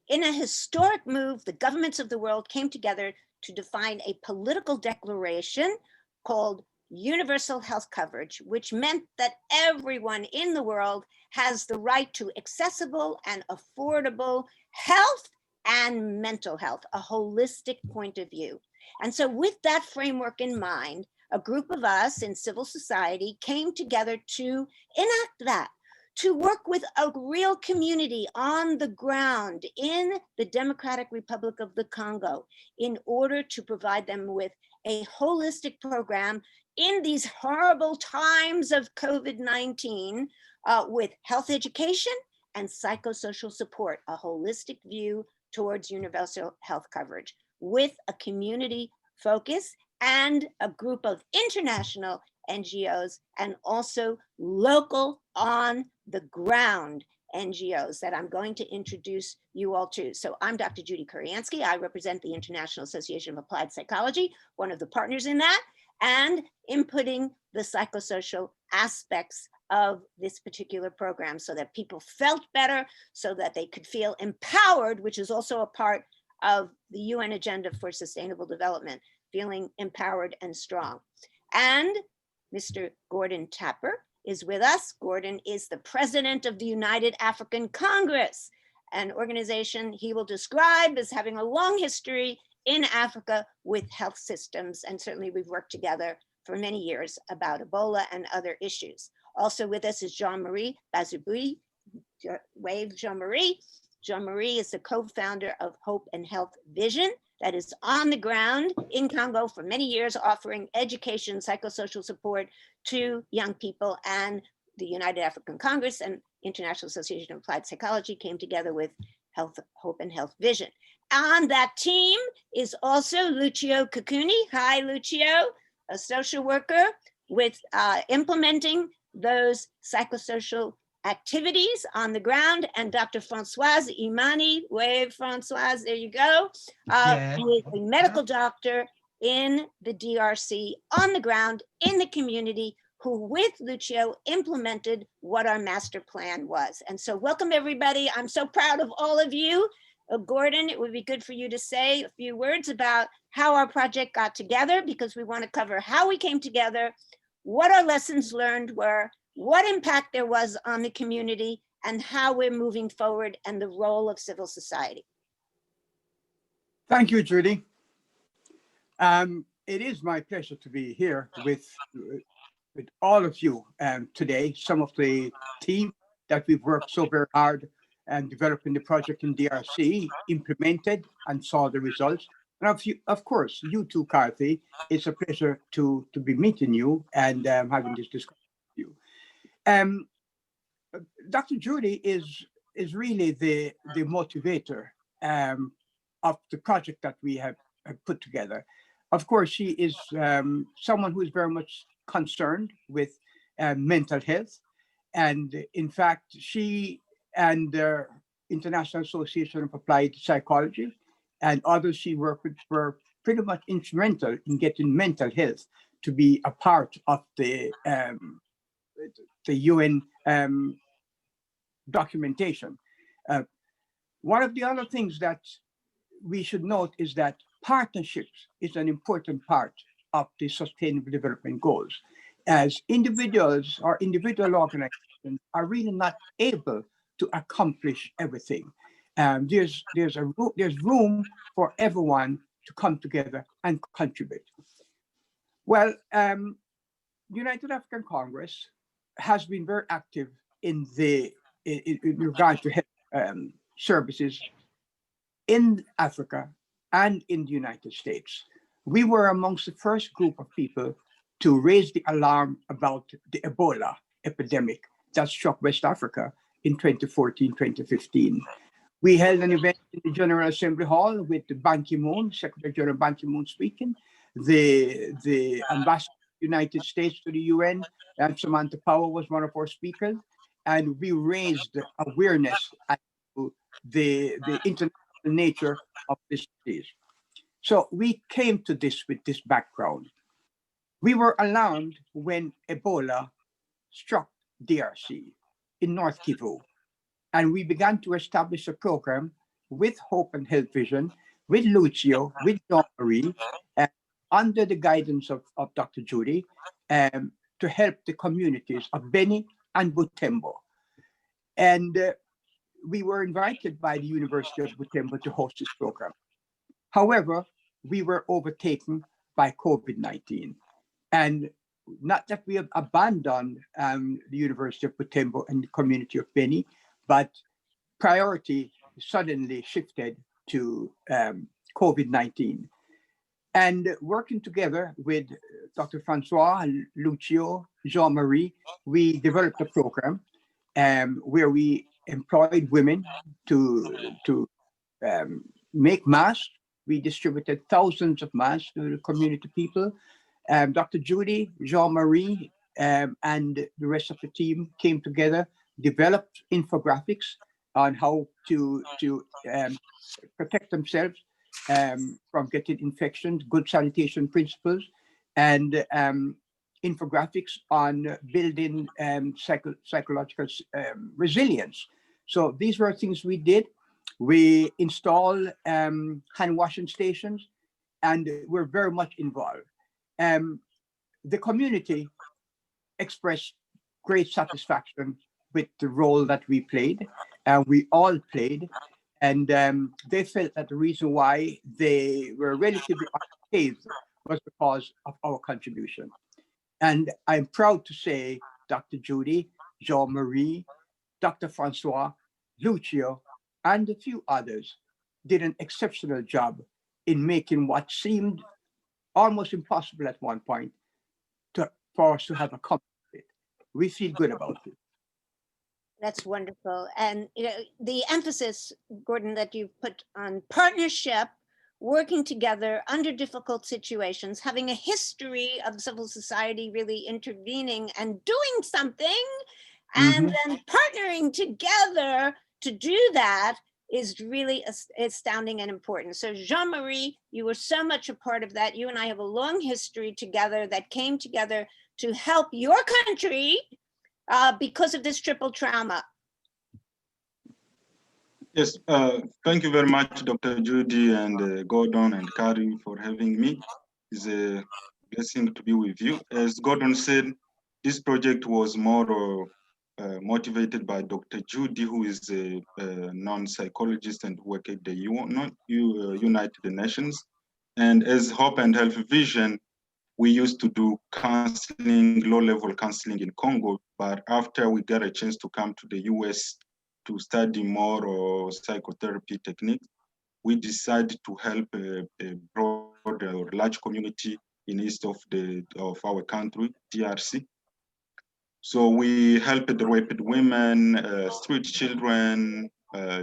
In a historic move, the governments of the world came together to define a political declaration called universal health coverage, which meant that everyone in the world has the right to accessible and affordable health and mental health, a holistic point of view. And so with that framework in mind, a group of us in civil society came together to enact that, to work with a real community on the ground in the Democratic Republic of the Congo in order to provide them with a holistic program in these horrible times of COVID-19 with health education and psychosocial support, a holistic view towards universal health coverage with a community focus and a group of international NGOs and also local on the ground NGOs that I'm going to introduce you all to. So I'm Dr. Judy Kuriansky. I represent the International Association of Applied Psychology, one of the partners in that, and inputting the psychosocial aspects of this particular program so that people felt better, so that they could feel empowered, which is also a part of the UN Agenda for Sustainable Development, feeling empowered and strong. And Mr. Gordon Tapper is with us. Gordon is the president of the United African Congress, an organization he will describe as having a long history in Africa with health systems. And certainly we've worked together for many years about Ebola and other issues. Also with us is Jean-Marie Bazibuhe. Wave Jean-Marie. Jean-Marie is the co-founder of Hope and Health Vision that is on the ground in Congo for many years, offering education, psychosocial support to young people. And the United African Congress and International Association of Applied Psychology came together with Hope and Health Vision. On that team is also Lucio Kikuni. Hi, Lucio, a social worker with implementing those psychosocial activities on the ground, and Dr. Francois Imani, wave Francois, there you go, who is a medical doctor in the DRC on the ground in the community, who with Lucio implemented what our master plan was. And so welcome everybody. I'm so proud of all of you. Gordon, it would be good for you to say a few words about how our project got together, because we want to cover how we came together, what our lessons learned were, what impact there was on the community, and how we're moving forward and the role of civil society. Thank you, Judy. It is my pleasure to be here with all of you today. Some of the team that we've worked so very hard and developing the project in DRC, implemented and saw the results. And of course, you too, Kathy. It's a pleasure to be meeting you and having this discussion with you. Dr. Judy is really the motivator of the project that we have put together. Of course, she is someone who is very much concerned with mental health. And in fact, she and the International Association of Applied Psychology and others she worked with were pretty much instrumental in getting mental health to be a part of the UN documentation. One of the other things that we should note is that partnerships is an important part of the Sustainable Development Goals. As individuals or individual organizations are really not able to accomplish everything. There's room for everyone to come together and contribute. Well, United African Congress has been very active in regard to health services in Africa and in the United States. We were amongst the first group of people to raise the alarm about the Ebola epidemic that struck West Africa in 2014, 2015. We held an event in the General Assembly Hall with Ban Ki-moon, Secretary General Ban Ki-moon speaking, the Ambassador of the United States to the UN, and Samantha Power was one of our speakers, and we raised awareness as to the international nature of this disease. So we came to this with this background. We were alarmed when Ebola struck DRC in North Kivu, and we began to establish a program with Hope and Health Vision, with Lucio, with Jean-Marie, under the guidance of Dr. Judy, to help the communities of Beni and Butembo. And we were invited by the University of Butembo to host this program. However, we were overtaken by COVID-19. And not that we have abandoned the University of Butembo and the community of Beni, but priority suddenly shifted to COVID-19. And working together with Dr. Francois, Lucio, Jean-Marie, we developed a program where we employed women to make masks. We distributed thousands of masks to the community people. Dr. Judy, Jean-Marie, and the rest of the team came together, developed infographics on how to protect themselves from getting infections, good sanitation principles, and infographics on building psychological resilience. So these were things we did. We installed hand washing stations, and we're very much involved. The community expressed great satisfaction with the role that we played, we all played, and they felt that the reason why they were relatively unscathed was because of our contribution. And I'm proud to say Dr. Judy, Jean-Marie, Dr. Francois, Lucio, and a few others did an exceptional job in making what seemed almost impossible at one point for us to have accomplished it. We feel good about it. That's wonderful. And the emphasis, Gordon, that you've put on partnership, working together under difficult situations, having a history of civil society really intervening and doing something, and then partnering together to do that is really astounding and important. So Jean-Marie, you were so much a part of that. You and I have a long history together that came together to help your country because of this triple trauma. Yes, thank you very much, Dr. Judy and Gordon and Kari for having me. It's a blessing to be with you. As Gordon said, this project was more motivated by Dr. Judy, who is a non-psychologist and work at the United Nations. And as Hope and Health Vision, we used to do counseling, low-level counseling in Congo, but after we got a chance to come to the US to study more psychotherapy techniques, we decided to help a broad or large community in east of our country, DRC. So we helped raped women, street children,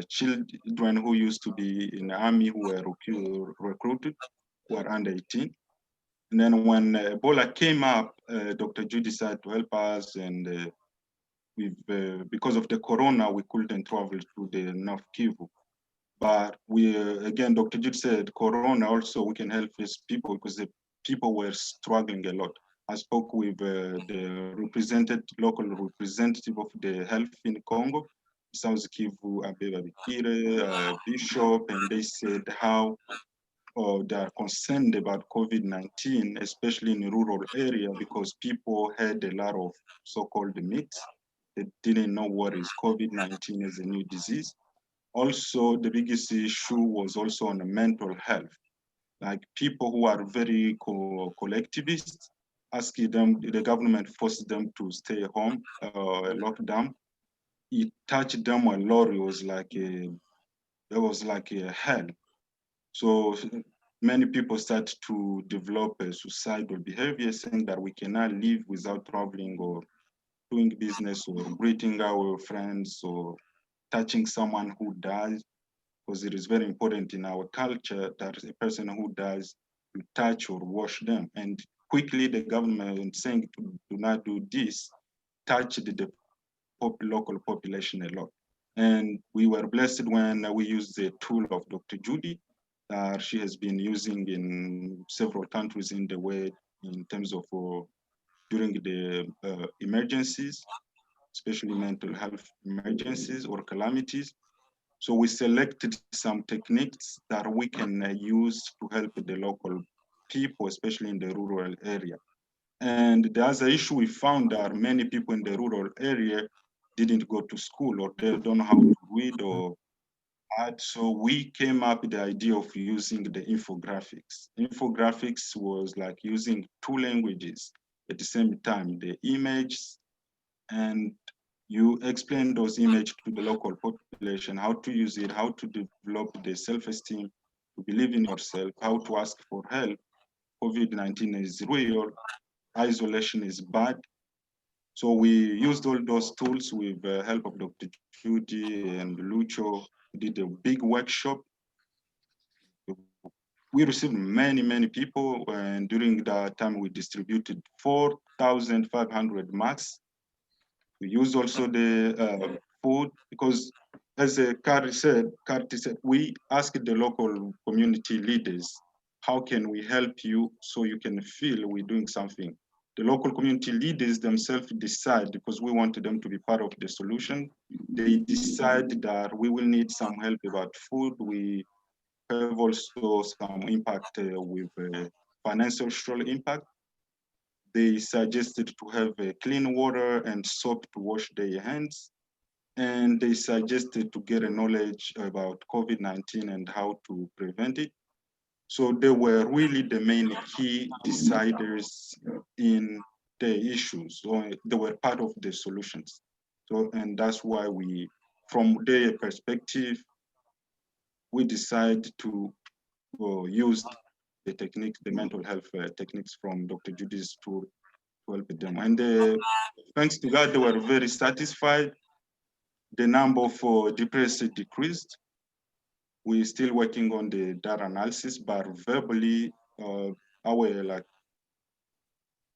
children who used to be in the army who were recruited, who are under 18. And then when Ebola came up, Dr. Judy decided to help us, and because of the corona, we couldn't travel to the North Kivu. But we, again, Dr. Judy said, corona also, we can help these people because the people were struggling a lot. I spoke with the local representative of the health in Congo, South Kivu, Bazibuhe, Bishop, and they said how they are concerned about COVID-19, especially in the rural area, because people had a lot of so-called myths. They didn't know what is COVID-19 as a new disease. Also, the biggest issue was also on the mental health. Like people who are very collectivist, asking them, the government forced them to stay home, lockdown. It touched them a lot. It was like a hell. So many people start to develop a suicidal behavior, saying that we cannot live without traveling or doing business or greeting our friends or touching someone who dies, because it is very important in our culture that a person who dies, you touch or wash them. And quickly the government saying to do not do this, touched the local population a lot. And we were blessed when we used the tool of Dr. Judy that she has been using in several countries in the world in terms of during the emergencies, especially mental health emergencies or calamities. So we selected some techniques that we can use to help the local people, especially in the rural area. And the other issue we found that many people in the rural area didn't go to school, or they don't know how to read or add. So we came up with the idea of using the infographics. Infographics was like using two languages at the same time, the images, and you explain those images to the local population, how to use it, how to develop the self-esteem, to believe in yourself, how to ask for help. COVID-19 is real, isolation is bad. So we used all those tools with the help of Dr. Judy and Lucio. We did a big workshop. We received many people, and during that time we distributed 4,500 masks. We used also the food, because as Kari said, we asked the local community leaders, how can we help you so you can feel we're doing something? The local community leaders themselves decide, because we wanted them to be part of the solution. They decide that we will need some help about food. We have also some impact with financial impact. They suggested to have clean water and soap to wash their hands. And they suggested to get a knowledge about COVID-19 and how to prevent it. So they were really the main key deciders in the issues. So they were part of the solutions. So, and that's why we, from their perspective, we decided to use the techniques, the mental health techniques from Dr. Judy's tool to help them. And thanks to God, they were very satisfied. The number of depressed decreased. We're still working on the data analysis, but verbally,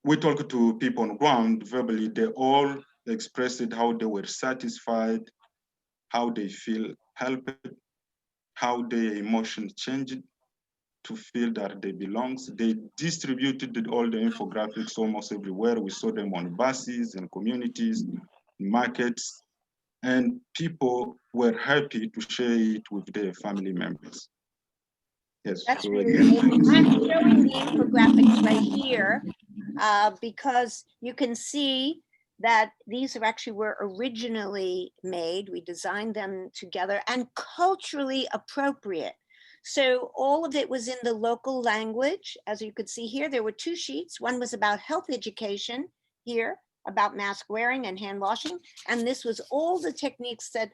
we talked to people on ground, verbally, they all expressed how they were satisfied, how they feel helped, how their emotions changed to feel that they belong. They distributed all the infographics almost everywhere. We saw them on buses and communities, markets, and people were happy to share it with their family members. Yes. That's so really again, amazing. I'm showing the infographics right here because you can see that these were originally made. We designed them together and culturally appropriate. So all of it was in the local language. As you could see here, there were two sheets. One was about health education here, about mask wearing and hand washing. And this was all the techniques that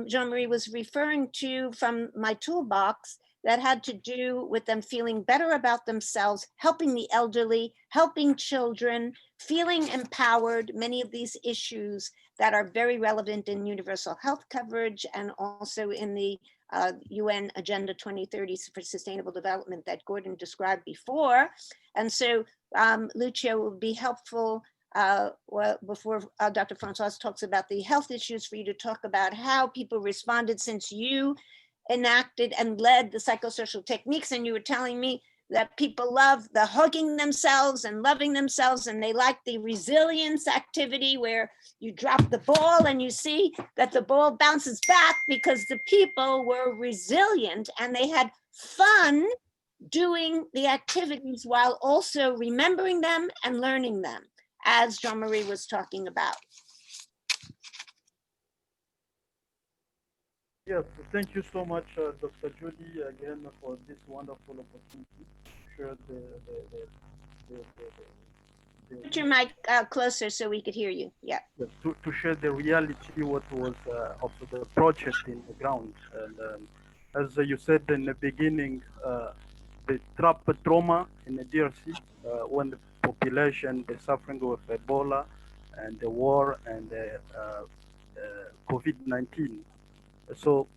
Jean-Marie was referring to from my toolbox that had to do with them feeling better about themselves, helping the elderly, helping children, feeling empowered, many of these issues that are very relevant in universal health coverage and also in the UN Agenda 2030 for Sustainable Development that Gordon described before. And so Lucio will be helpful before Dr. Francois talks about the health issues, for you to talk about how people responded since you enacted and led the psychosocial techniques. And you were telling me that people love the hugging themselves and loving themselves, and they like the resilience activity where you drop the ball and you see that the ball bounces back because the people were resilient and they had fun doing the activities while also remembering them and learning them, as Jean-Marie was talking about. Yes, thank you so much, Dr. Judy, again for this wonderful opportunity to share Put your mic closer so we could hear you. Yeah. to share the reality, what was of the project in the ground. And as you said in the beginning, the trauma in the DRC, when the population is suffering with Ebola and the war and the COVID-19. So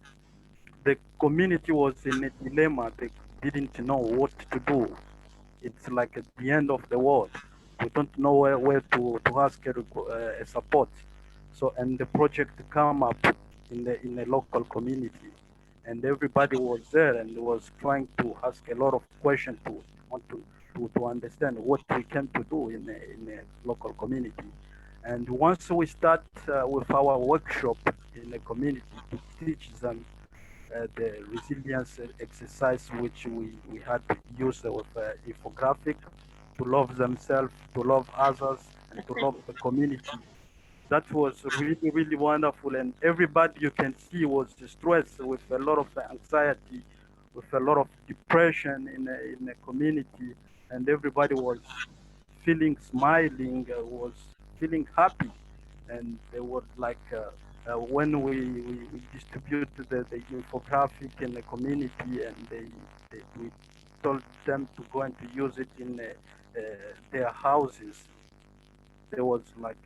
the community was in a dilemma. They didn't know what to do. It's like at the end of the world. We don't know where to ask a support. So, and the project come up in the local community, and everybody was there and was trying to ask a lot of questions to understand what we can to do in the local community. And once we start with our workshop in the community to teach them the resilience exercise, which we had used with infographic to love themselves, to love others, and to love the community. That was really, really wonderful. And everybody you can see was stressed with a lot of anxiety, with a lot of depression in the community. And everybody was feeling smiling, was feeling happy. And they were like, when we distributed the infographic in the community, and we told them to go and to use it in their houses. There was like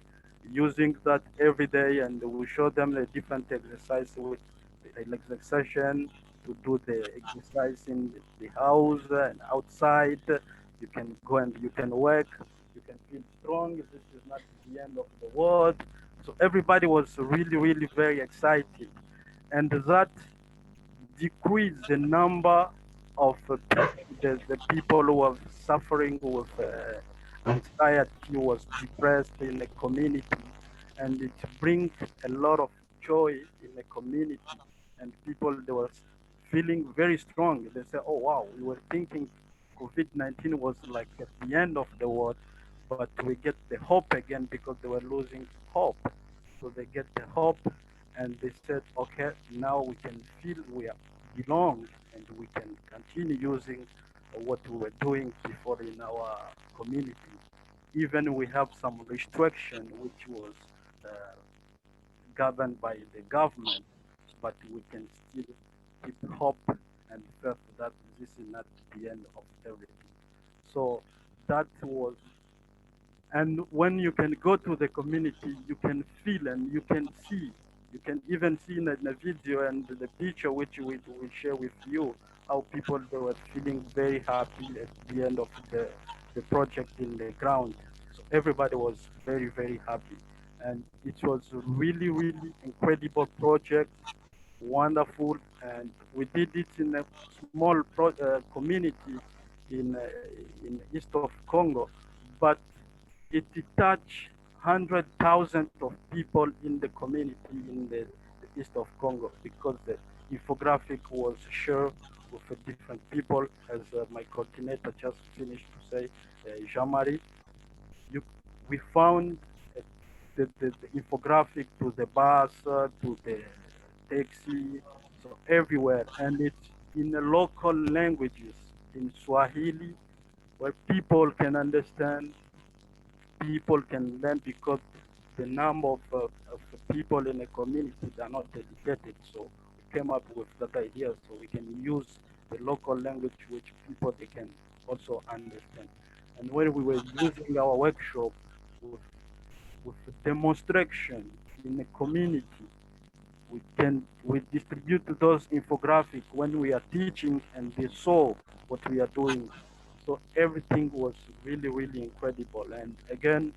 using that every day, and we show them the different exercise with the relaxation to do the exercise in the house and outside. You can go and you can work, you can feel strong. This is not the end of the world. So everybody was really, really very excited, and that decreased the number of the people who were suffering with anxiety, was depressed in the community, and it brings a lot of joy in the community, and people, they were feeling very strong. They say, oh wow, we were thinking COVID-19 was like at the end of the world, but we get the hope again, because they were losing hope. So they get the hope, and they said, okay, now we can feel we belong, and we can continue using what we were doing before in our community. Even we have some restriction which was uh, governed by the government, but we can still keep hope and faith that this is not the end of everything. So that was, and when you can go to the community, you can feel and you can see, you can even see in the video and the picture which we share with you, how people, they were feeling very happy at the end of the project in the ground. So everybody was very, very happy. And it was a really, really incredible project, wonderful. And we did it in a small community in east of Congo, but it touched 100,000 of people in the community in the east of Congo, because the infographic was shared with different people, as my coordinator just finished to say, Jean-Marie. We found the infographic to the bus, to the taxi, so everywhere, and it's in the local languages, in Swahili, where people can understand, people can learn, because the number of people in the community are not educated. So we came up with that idea, so we can use the local language which people, they can also understand. And when we were using our workshop with demonstration in the community, we distribute those infographics when we are teaching, and they saw what we are doing. So everything was really, really incredible. And again,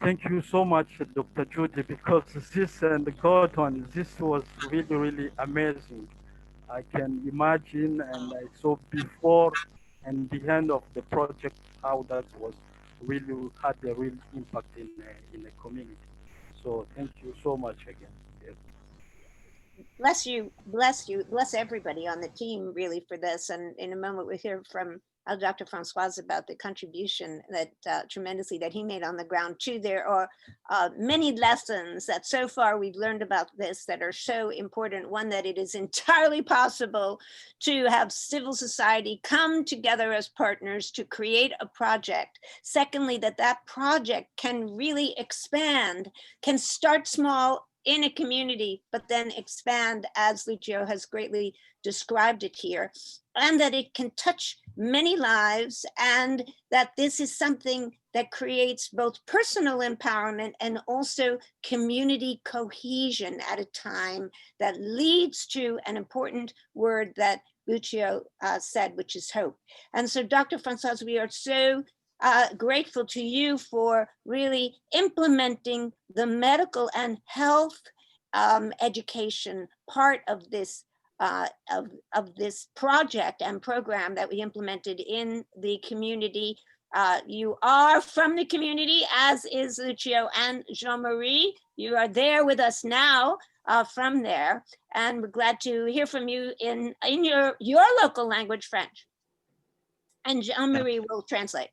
thank you so much, Dr. Judy, because this and Gordon, this was really, really amazing. I can imagine, and I saw before and the end of the project, how that was really had a real impact in the community. So thank you so much again. Yes. Bless you, bless everybody on the team really for this. And in a moment we'll hear from Dr. Francois about the contribution that tremendously that he made on the ground too. There are many lessons that so far we've learned about this that are so important. One, that it is entirely possible to have civil society come together as partners to create a project. Secondly, that that project can really expand, can start small in a community, but then expand, as Lucio has greatly described it here, and that it can touch many lives, and that this is something that creates both personal empowerment and also community cohesion at a time that leads to an important word that Lucio said, which is hope. And so, Dr. Francois, we are so grateful to you for really implementing the medical and health education part of this this project and program that we implemented in the community. You are from the community, as is Lucio and Jean-Marie. You are there with us now. from there. And we're glad to hear from you in your local language, French. And Jean-Marie will translate.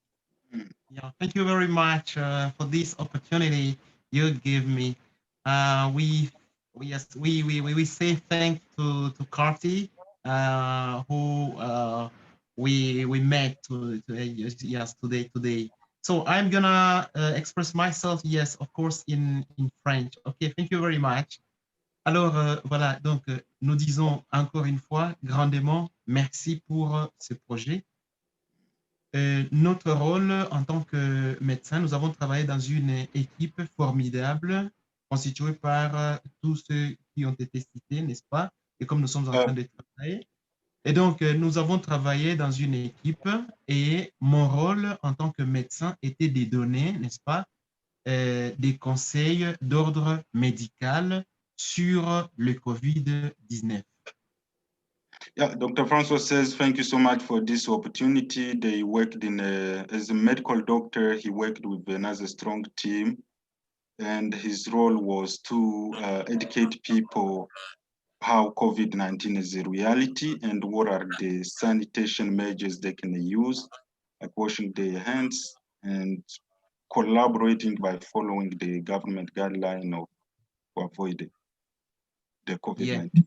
Yeah, thank you very much for this opportunity you give me. We say thanks to Carty, who we met yes today. So I'm gonna express myself, yes, of course, in French. Okay, thank you very much. Alors voilà, donc nous disons encore une fois grandement merci pour ce projet. Notre rôle en tant que médecin, nous avons travaillé dans une équipe formidable constituée par tous ceux qui ont été cités, n'est-ce pas? Et comme nous sommes en train de travailler. Et donc, nous avons travaillé dans une équipe et mon rôle en tant que médecin était de donner, n'est-ce pas, des conseils d'ordre médical sur le COVID-19. Yeah, Dr. Francois says, thank you so much for this opportunity. They worked as a medical doctor, he worked with another strong team, and his role was to educate people how COVID-19 is a reality and what are the sanitation measures they can use, like washing their hands and collaborating by following the government guideline to avoid the COVID-19. Yeah.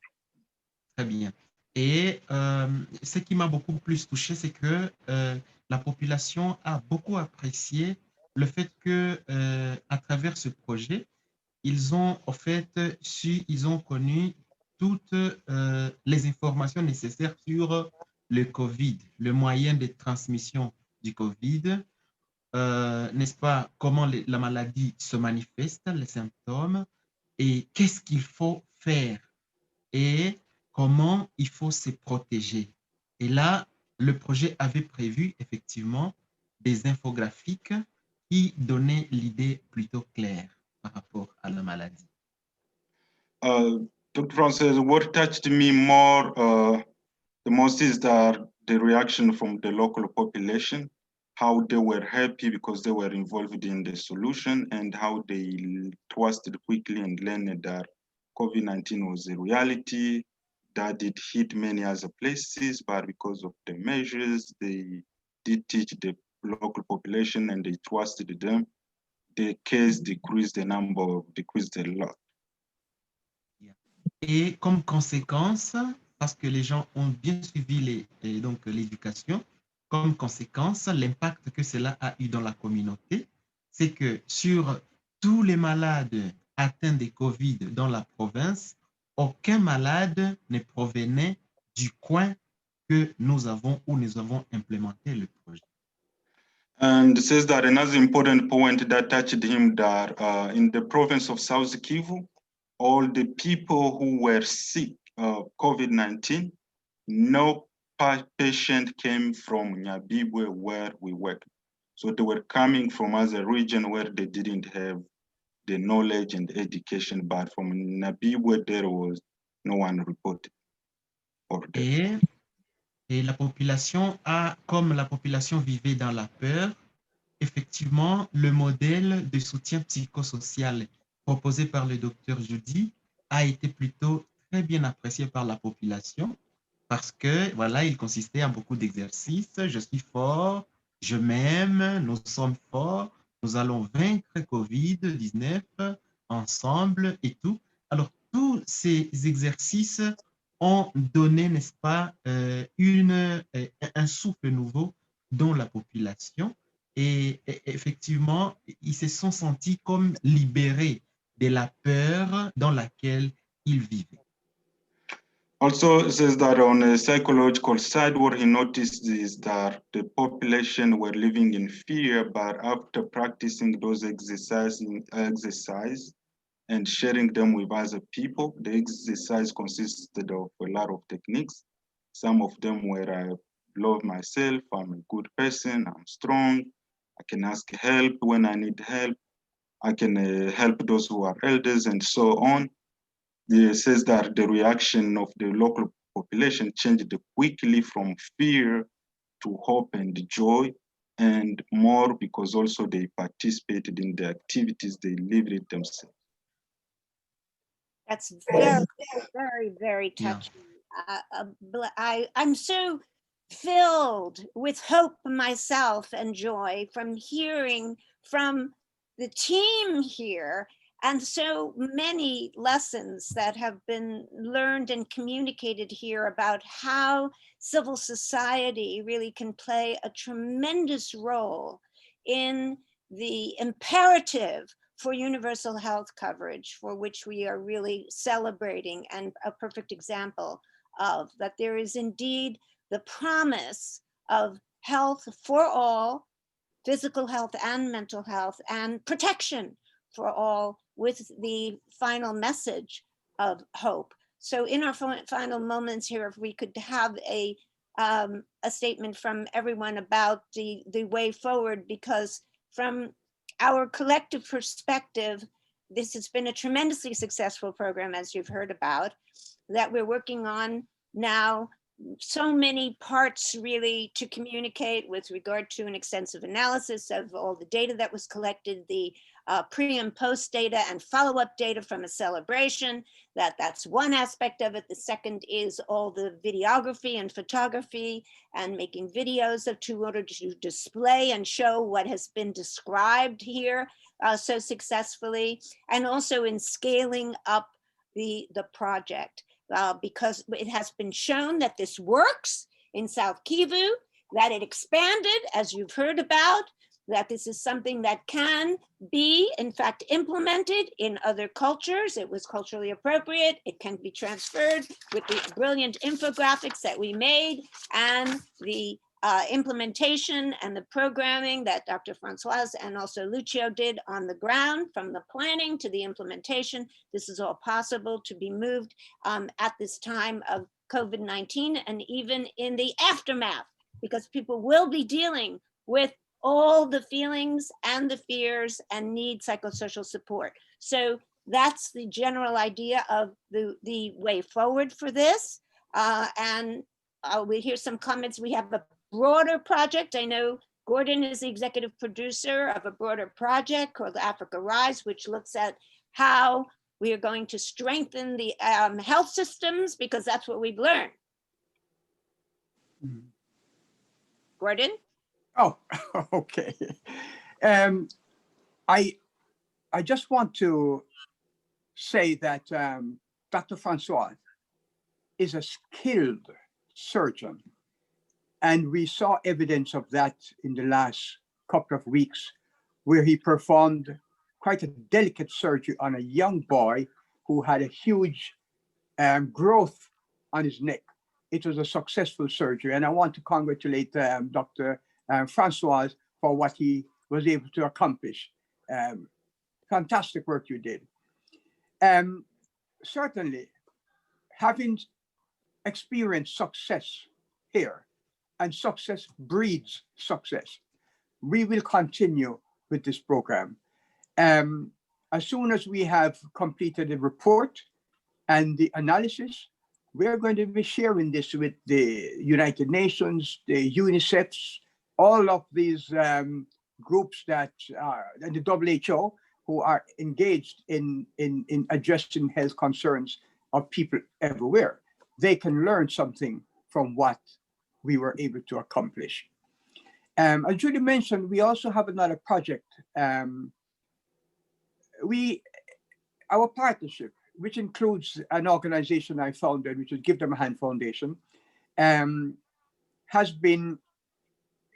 Très bien. Et ce qui m'a beaucoup plus touché, c'est que la population a beaucoup apprécié le fait que, à travers ce projet, ils ont en fait ils ont connu toutes les informations nécessaires sur le COVID, le moyen de transmission du COVID, n'est-ce pas, comment la maladie se manifeste, les symptômes, et qu'est-ce qu'il faut faire et comment il faut se protéger. Et là, le projet avait prévu effectivement des infographiques qui donnaient l'idée plutôt claire par rapport à la maladie. Dr. Francis, what touched me more, the most is that the reaction from the local population, how they were happy because they were involved in the solution and how they trusted quickly and learned that COVID-19 was a reality, that it hit many other places, but because of the measures, they did teach the local population and they trusted them. The case decreased, the number decreased a lot. Et comme conséquence, parce que les gens ont bien suivi donc l'éducation, comme conséquence, l'impact que cela a eu dans la communauté, c'est que sur tous les malades atteints de COVID dans la province, aucun malade ne provenait du coin que nous avons où nous avons implémenté le projet. And says that another important point that touched him that in the province of South Kivu, all the people who were sick of COVID-19, no patient came from Nyabibu where we work. So they were coming from other region where they didn't have the knowledge and education, but from Nyabibu there was no one reported. Et la population comme la population vivait dans la peur, effectivement, le modèle de soutien psychosocial proposé par le docteur Judy a été plutôt très bien apprécié par la population parce que, voilà, il consistait en beaucoup d'exercices. Je suis fort, je m'aime, nous sommes forts, nous allons vaincre COVID-19 ensemble et tout. Alors, tous ces exercices ont donné, n'est-ce pas, un souffle nouveau dans la population. Et effectivement, ils se sont sentis comme libérés de la peur dans laquelle ils vivaient. Also, it says that on a psychological side, what he noticed is that the population were living in fear, but after practicing those exercise and sharing them with other people, the exercise consisted of a lot of techniques. Some of them were, I love myself, I'm a good person, I'm strong, I can ask help when I need help, I can help those who are elders and so on. It says that the reaction of the local population changed quickly from fear to hope and joy, and more because also they participated in the activities, they lived it themselves. That's very, very, very Yeah. touching. I'm so filled with hope myself and joy from hearing from the team here, and so many lessons that have been learned and communicated here about how civil society really can play a tremendous role in the imperative for universal health coverage, for which we are really celebrating, and a perfect example of that there is indeed the promise of health for all, physical health and mental health, and protection for all, with the final message of hope. So in our final moments here, if we could have a statement from everyone about the way forward, because from our collective perspective, this has been a tremendously successful program, as you've heard about, that we're working on now. So many parts really to communicate with regard to an extensive analysis of all the data that was collected, the pre and post data and follow-up data from a celebration. That's one aspect of it. The second is all the videography and photography and making videos in order to display and show what has been described here so successfully, and also in scaling up the project. Because it has been shown that this works in South Kivu, that it expanded, as you've heard about, that this is something that can be, in fact, implemented in other cultures. It was culturally appropriate. It can be transferred with the brilliant infographics that we made, and the implementation and the programming that Dr. Francois and also Lucio did on the ground, from the planning to the implementation. This is all possible to be moved at this time of COVID-19, and even in the aftermath, because people will be dealing with all the feelings and the fears and need psychosocial support. So that's the general idea of the way forward for this. And we hear some comments. We have a broader project. I know Gordon is the executive producer of a broader project called Africa Rise, which looks at how we are going to strengthen the health systems, because that's what we've learned. Mhm. Gordon? Oh, okay. I just want to say that Dr. Francois is a skilled surgeon, and we saw evidence of that in the last couple of weeks, where he performed quite a delicate surgery on a young boy who had a huge growth on his neck. It was a successful surgery, and I want to congratulate Dr. Francois for what he was able to accomplish. Fantastic work you did. Certainly, having experienced success here, and success breeds success, we will continue with this program. As soon as we have completed the report and the analysis, we're going to be sharing this with the United Nations, the UNICEF, all of these groups that are, and the WHO, who are engaged in addressing health concerns of people everywhere. They can learn something from what we were able to accomplish. As Judy mentioned, we also have another project. Our partnership, which includes an organization I founded, which is Give Them a Hand Foundation,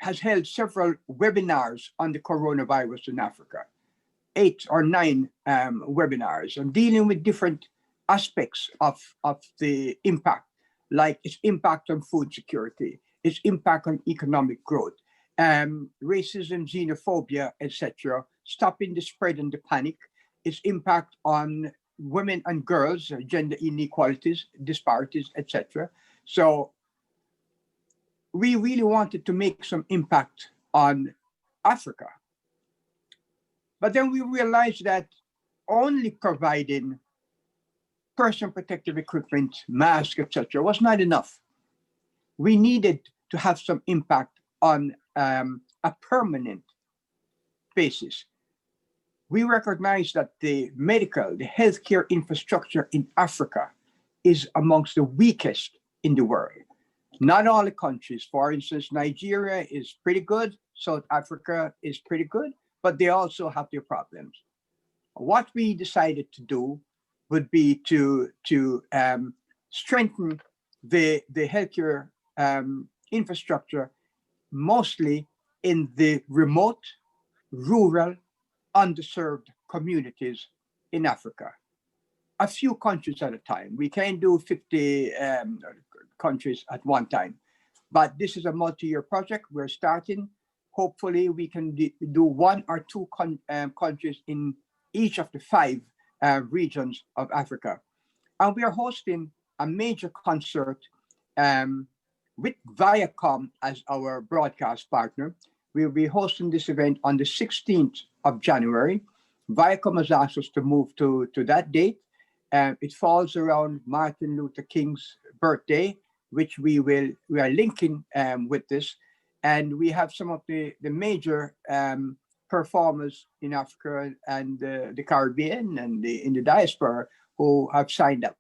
has held several webinars on the coronavirus in Africa, 8 or 9 webinars, and dealing with different aspects of the impact, like its impact on food security, its impact on economic growth, racism, xenophobia, etc., stopping the spread and the panic, its impact on women and girls, gender inequalities, disparities, etc. So we really wanted to make some impact on Africa. But then we realized that only providing personal protective equipment, masks, etc., was not enough. We needed to have some impact on a permanent basis. we recognize that the healthcare infrastructure in Africa is amongst the weakest in the world. Not all the countries, for instance, Nigeria is pretty good, South Africa is pretty good, but they also have their problems. What we decided to do would be to strengthen the healthcare infrastructure, mostly in the remote, rural, underserved communities in Africa. A few countries at a time. We can't do 50 countries at one time, but this is a multi-year project. We're starting. Hopefully we can do 1 or 2 countries in each of the 5 regions of Africa. And we are hosting a major concert with Viacom as our broadcast partner. We'll be hosting this event on the 16th of January. Viacom has asked us to move to that date. It falls around Martin Luther King's birthday, which we are linking with this. And we have some of the major performers in Africa and the Caribbean and in the diaspora who have signed up.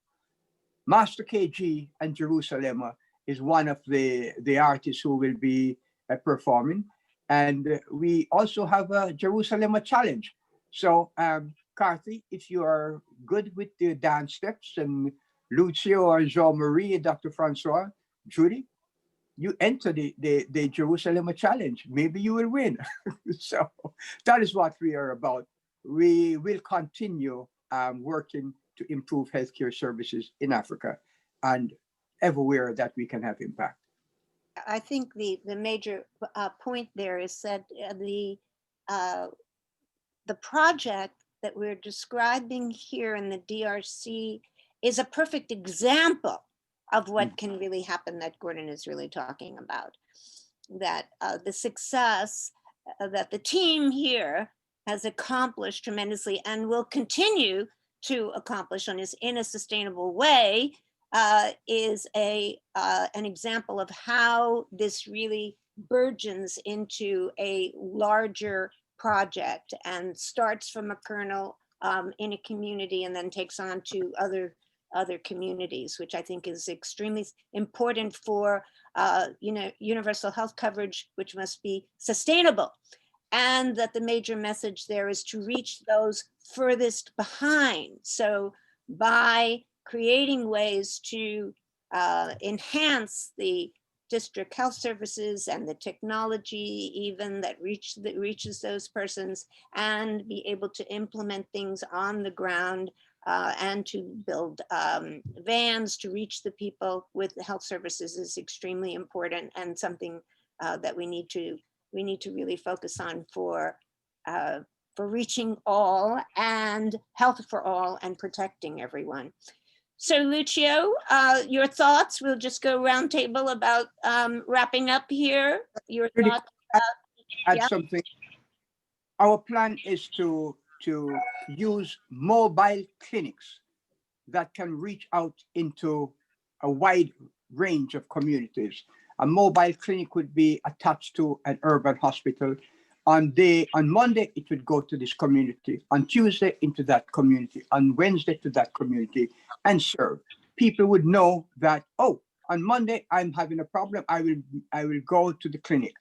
Master KG and Jerusalem is one of the artists who will be performing. And we also have a Jerusalem challenge. So, Carthy, if you are good with the dance steps, and Lucio or Jean-Marie, Dr. Francois, Judy, you enter the Jerusalem challenge. Maybe you will win. So that is what we are about. We will continue working to improve healthcare services in Africa and everywhere that we can have impact. I think the major point there is that the project that we're describing here in the DRC is a perfect example of what can really happen that Gordon is really talking about. That the success that the team here has accomplished tremendously and will continue to accomplish in a sustainable way is an example of how this really burgeons into a larger project and starts from a kernel in a community and then takes on to other communities, which I think is extremely important for universal health coverage, which must be sustainable. And that the major message there is to reach those furthest behind. So by creating ways to enhance the district health services and the technology even that reaches those persons, and be able to implement things on the ground and to build vans to reach the people with the health services is extremely important, and something that we need to really focus on for reaching all and health for all and protecting everyone. So Lucio, your thoughts? We'll just go round table about wrapping up here. Your thoughts? Add something. Our plan is to use mobile clinics that can reach out into a wide range of communities. A mobile clinic would be attached to an urban hospital. On Monday, it would go to this community. On Tuesday, into that community. On Wednesday, to that community, and serve. People would know that, oh, on Monday, I'm having a problem. I will go to the clinic.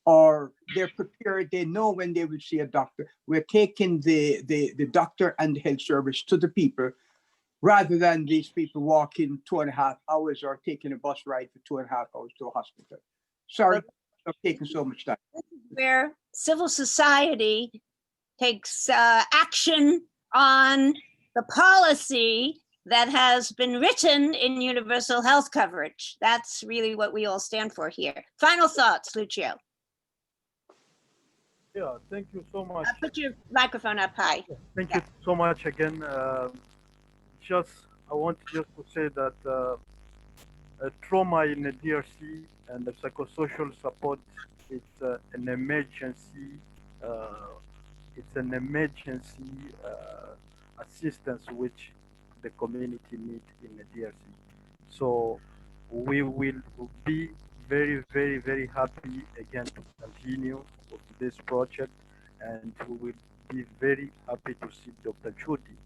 Or they're prepared. They know when they will see a doctor. We're taking the doctor and the health service to the people, rather than these people walking 2.5 hours or taking a bus ride for 2.5 hours to a hospital. Sorry for taking so much time. Where civil society takes action on the policy that has been written in universal health coverage. That's really what we all stand for here. Final thoughts, Lucio. Yeah, thank you so much. Put your microphone up high. Thank you so much again. I want just to say that trauma in the DRC and the psychosocial support, it's an emergency. It's an emergency assistance which the community needs in the DRC. So we will be very, very, very happy again to continue with this project, and we will be very happy happy to see Dr. Judy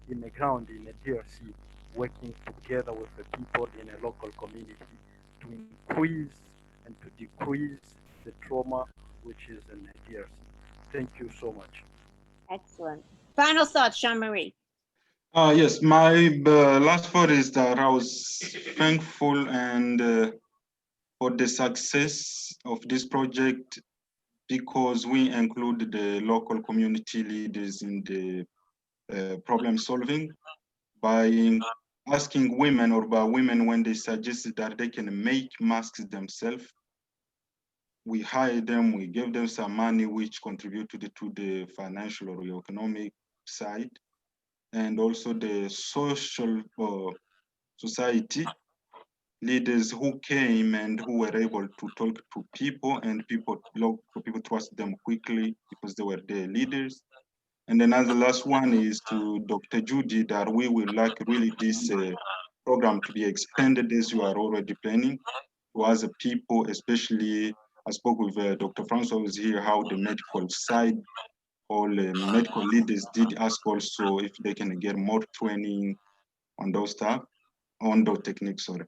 in the ground in the DRC, working together with the people in a local community to increase and to decrease the trauma which is in the DRC. Thank you so much. Excellent. Final thoughts, Jean-Marie. Yes, my last thought is that I was thankful and for the success of this project because we include the local community leaders in the problem solving by asking women or by women when they suggested that they can make masks themselves. We hire them, we give them some money which contributed to the financial or economic side, and also the social society leaders who came and who were able to talk to people, and people trust them quickly because they were their leaders. And another last one is to Dr. Judy that we would like really this program to be expanded as you are already planning to other people, especially I spoke with Dr. Francois was here, how the medical side, all medical leaders did ask also if they can get more training on those stuff, on those techniques, sorry.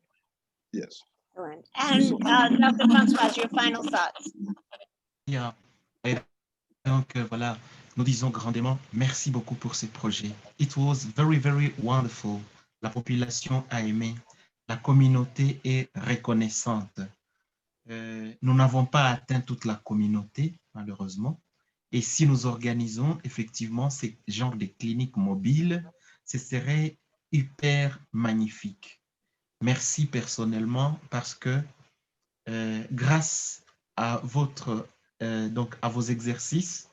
Yes. Excellent. And Dr. Francois, your final thoughts. Yeah. Et donc, voilà, nous disons grandement merci beaucoup pour ce projet. It was very, very wonderful. La population a aimé. La communauté est reconnaissante. Nous n'avons pas atteint toute la communauté, malheureusement. Et si nous organisons effectivement ces genres de cliniques mobiles, ce serait hyper magnifique. Merci personnellement parce que grâce à donc à vos exercices,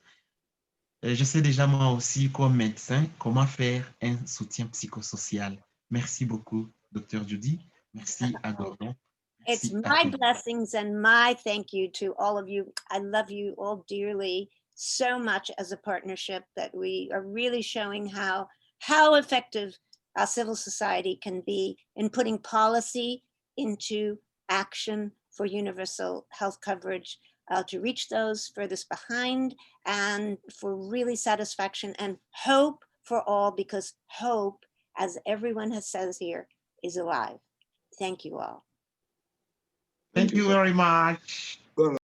je sais déjà moi aussi comme médecin comment faire un soutien psychosocial. Merci beaucoup, Dr. Judy. Merci à Gordon. It's my blessings and my thank you to all of you. I love you all dearly so much as a partnership that we are really showing how effective our civil society can be in putting policy into action for universal health coverage to reach those furthest behind and for really satisfaction and hope for all, because hope, as everyone has says here, is alive. Thank you all. Thank you very much.